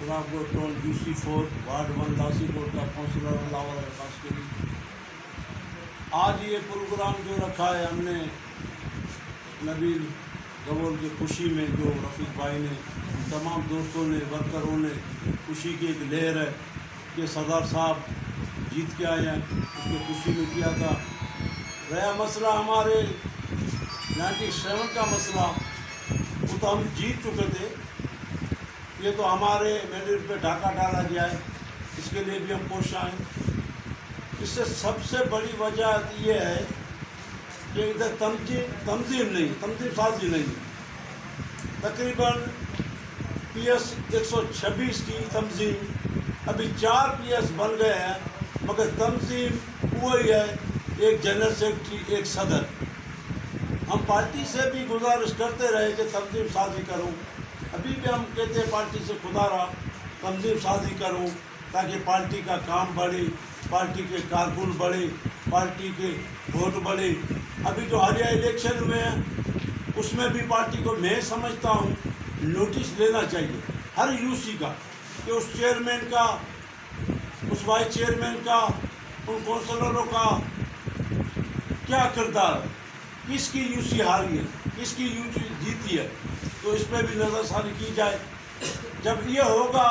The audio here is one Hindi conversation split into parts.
खुदापुर टोल UC4 वार्ड 1 दासीकोट का काउंसिलर लावर खास के लिए आज ये प्रोग्राम जो रखा है हमने नबील गबोल की खुशी में, जो रफ़ीक भाई ने, तमाम दोस्तों ने, वर्करों ने खुशी की एक लहर है कि सरदार साहब जीत के आए हैं, उसकी खुशी में किया था। रहा मसला हमारे 97 का मसला, वो तो हम जीत चुके थे, ये तो हमारे मैंडेट पे डाका डाला गया है, इसके लिए भी हम कोशिश आए। इससे सबसे बड़ी वजह ये है कि इधर तंजीम साजी नहीं। तकरीबन PS 126 की तंजीम, अभी 4 PS बन गए हैं, मगर तंजीम वही है, एक जनरल सेक्रेटरी, एक सदर। हम पार्टी से भी गुजारिश करते रहे कि तंजीम साजी करो, अभी भी हम कहते हैं पार्टी से खुदारा तंजीम साजी करो ताकि पार्टी का काम बढ़े, पार्टी के कारकुन बढ़े, पार्टी के वोट बढ़े। अभी जो हालिया इलेक्शन हुए हैं उसमें भी पार्टी को मैं समझता हूँ नोटिस लेना चाहिए हर UC का, कि उस चेयरमैन का, उस वाइस चेयरमैन का, उन काउंसलरों का क्या किरदार है, किसकी UC हारी है, किसकी UC जीती है, तो इस पर भी नज़रसानी की जाए। जब ये होगा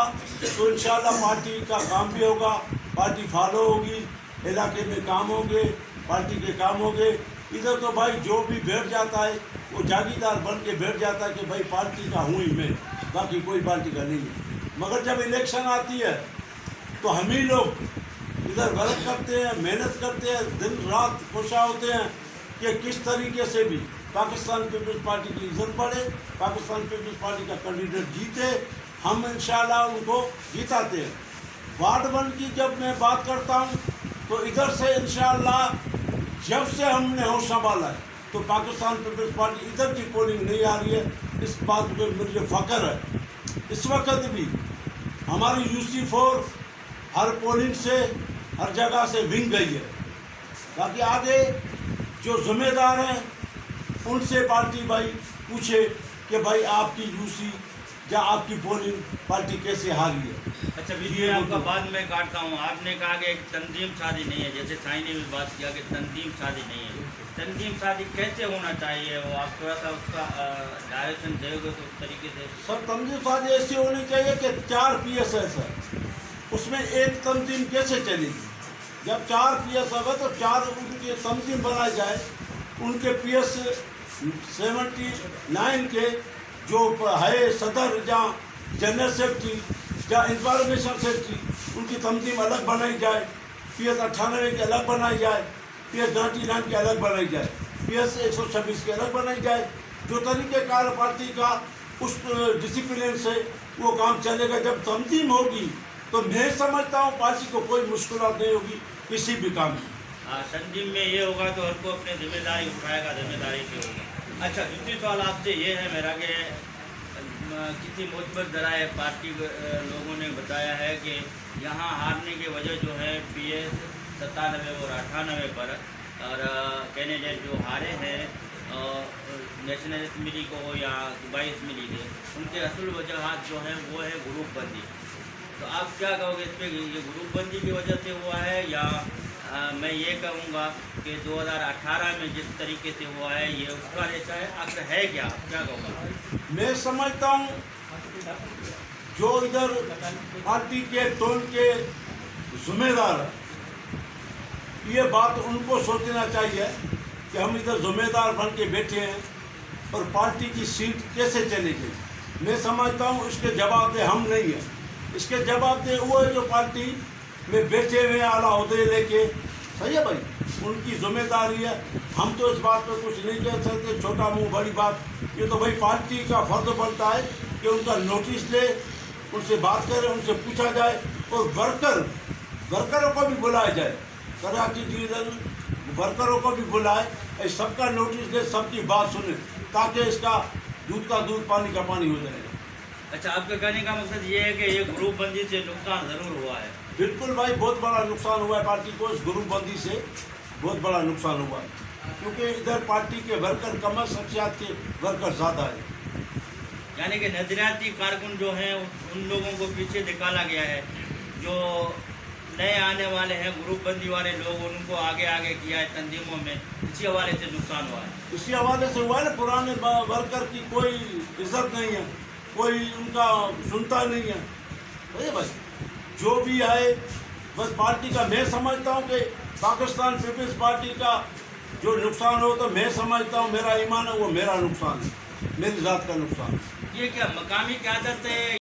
तो इंशाल्लाह पार्टी का काम भी होगा, पार्टी फॉलो होगी, इलाके में काम होंगे, पार्टी के काम होंगे। इधर तो भाई जो भी बैठ जाता है वो जागीरदार बन के बैठ जाता है कि भाई पार्टी का हूँ ही मैं, बाकी कोई पार्टी का नहीं है। मगर जब इलेक्शन आती है तो हम ही लोग इधर वर्क करते हैं, मेहनत करते हैं, दिन रात कोशिश होते हैं कि किस तरीके से भी पाकिस्तान पीपल्स पार्टी की इज्जत बढ़े, पाकिस्तान पीपल्स पार्टी का कैंडिडेट जीते, हम इंशाल्लाह उनको जिताते हैं। वार्ड 1 की जब मैं बात करता हूँ तो इधर से इंशाल्लाह जब से हमने होश संभाला है तो पाकिस्तान पीपल्स पार्टी इधर की पोलिंग नहीं आ रही है, इस बात पर मुझे फ़ख्र है। इस वक्त भी हमारी UC4 हर पोलिंग से, हर जगह से विंग गई है। बाकी आगे जो ज़िम्मेदार हैं उनसे पार्टी भाई पूछे कि भाई आपकी UC या आपकी पोलिंग पार्टी कैसे हारी है। अच्छा, बीच आपका बाद में काटता हूँ। आपने कहा कि एक तंजीम शादी नहीं है, जैसे साई ने भी बात किया कि तंजीम शादी नहीं है। तंजीम शादी कैसे होना चाहिए, वो आप थोड़ा सा उसका डायरेक्शन देंगे तो उस तरीके से। सर तंजीम शादी ऐसी होनी चाहिए कि 4 PS है सर, उसमें एक तंजीम कैसे चलेगी। जब 4 PS होगा तो 4 उनकी तंजीम बनाई जाए, उनके PS 79 के जो है सदर या जनरल सेक्रेटरी या इंफॉर्मेशन सेक्रेटरी, उनकी तंजीम अलग बनाई जाए, PS 98 की अलग बनाई जाए, PS 99 की अलग बनाई जाए, PS 126 की अलग बनाई जाए। जो तरीक़ेकार पार्टी का उस डिसिप्लिन से वो काम चलेगा। जब तंजीम होगी तो मैं समझता हूँ पार्टी को कोई मुश्किल नहीं होगी किसी भी काम में। तंजीम में ये होगा तो हर को अपनी जिम्मेदारी उठाएगा, जिम्मेदारी की होगी। अच्छा, दूसरी सवाल आपसे ये है मेरा कि किसी मुतबर ज़राए पार्टी लोगों ने बताया है कि यहाँ हारने की वजह जो है PS 97 और 98 पर, और कैंडिडेट जो हारे हैं नेशनल असम्बली को या सूबाई असम्बली के, उनके असल वजहात जो है वो है ग्रुप बंदी। तो आप क्या कहोगे इस पर, ये ग्रुप बंदी की वजह से हुआ है या मैं ये कहूँगा कि 2018 में जिस तरीके से हुआ है ये उसका जैसा है, आखिर है क्या, क्या कहूँगा। मैं समझता हूँ जो इधर पार्टी के टोन के जिम्मेदार है, ये बात उनको सोचना चाहिए कि हम इधर जिम्मेदार बन के बैठे हैं और पार्टी की सीट कैसे चलेगी। मैं समझता हूँ इसके जवाबदेह हम नहीं हैं, इसके जवाबदेह वो है जो पार्टी में बैठे हुए आला ओहदे लेके। सही है भाई, उनकी जिम्मेदारी है, हम तो इस बात पर कुछ नहीं कह सकते। छोटा मुंह बड़ी बात, ये तो भाई पार्टी का फर्ज बनता है कि उनका नोटिस ले, उनसे बात करें, उनसे पूछा जाए और वर्करों को भी बुलाया जाए, कराची डिवीज़न वर्करों को भी बुलाए, सबका नोटिस ले, सबकी बात सुने ताकि इसका दूध का दूध पानी का पानी हो जाएगा। अच्छा, आपके कहने का मकसद ये है कि ये ग्रुप बंदी से नुकसान ज़रूर हुआ है। बिल्कुल भाई, बहुत बड़ा नुकसान हुआ है पार्टी को, इस ग्रुप बंदी से बहुत बड़ा नुकसान हुआ है, क्योंकि इधर पार्टी के वर्कर कम है, शख्सियात के वर्कर ज़्यादा है। यानी कि नजरियाती कारकुन जो हैं उन लोगों को पीछे निकाला गया है, जो नए आने वाले हैं ग्रुपबंदी वाले लोग उनको आगे आगे किया है तंजीमों में, इसी हवाले से नुकसान हुआ है। इसी हवाले से हुआ है, पुराने वर्कर की कोई इज्जत नहीं है, कोई उनका सुनता नहीं है। अरे भाई जो भी आए बस पार्टी का, मैं समझता हूँ कि पाकिस्तान पीपल्स पार्टी का जो नुकसान हो तो मैं समझता हूँ, मेरा ईमान है वो मेरा नुकसान है, मेरी ज़ात का नुकसान है। ये क्या मकामी क़यादत है